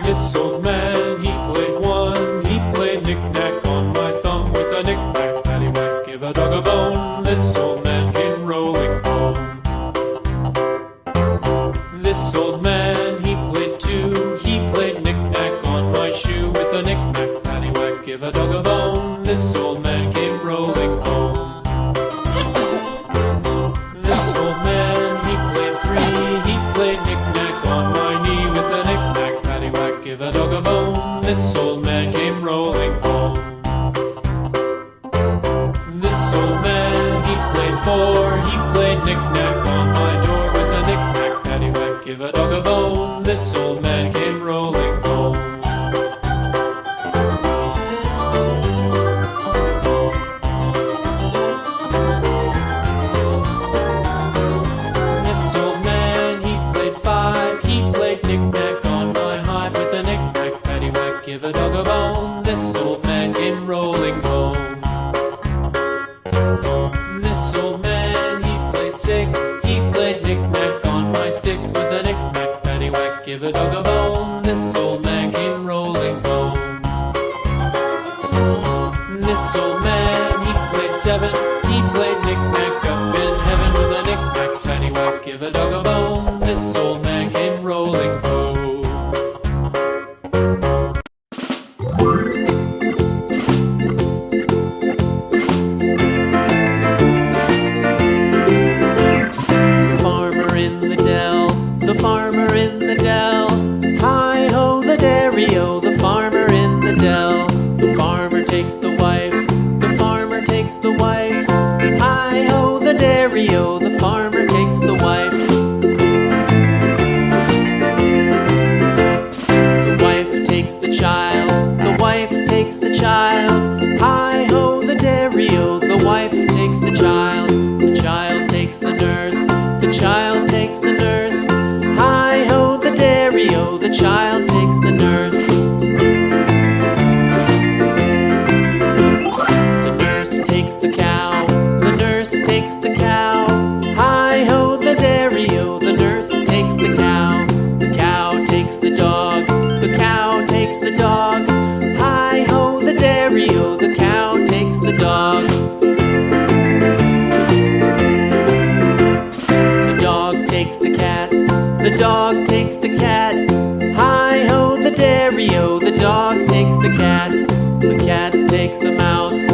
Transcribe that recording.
This old man, he played one. He played knick-knack on my thumb with a knick-knack, paddywhack, give a dog a bone. This old man came rolling home. This old man, he played two. He played knick-knack on my shoe with a knick-knack, paddywhack, give a dog a bone. This old man came rolling home. This old man, he played three. He played knick-knack on my knee with a knick-knack, paddywhack, give a dog a bone. This old man came rolling home. This old man, he played four. He played knick-knack on my door with a knick-knack, paddywhack, give a dog a bone. This old man came rolling home. This old man, he played five. He played knick-knack on my hive with a knick-knack, paddywhack, give a dog a bone. This old man came rolling home. This old man, he played six. He played knick-knack on my sticks with a knick-knack, paddywhack, give a dog a bone. This old man came rolling home. This old man, he played seven. He played knick-knack up in heaven with a knick-knack, paddywhack, give a dog a bone. This old man came rolling home. The farmer in the dell, the farmer in the dell. Hi-ho the dairy-o, the farmer in the dell. The farmer takes the wife, the farmer takes the wife. Hi-ho the dairy-o, the farmer takes the wife. The wife takes the child, the wife takes the child. Hi-ho the dairy-o, the wife takes the child. The child takes the nurse, the child takes the nurse. Hi-ho the dairy-o, the child takes the nurse. The nurse takes the cow, the nurse takes the cow. Hi-ho the dairy-o, the nurse takes the cow. The cow takes the dog, the cow takes the dog. Hi-ho the dairy-o, the cow takes the dog. The dog takes the cat, the dog takes the cat. Hi-ho the dairy-o, the dog takes the cat. The cat takes the mouse,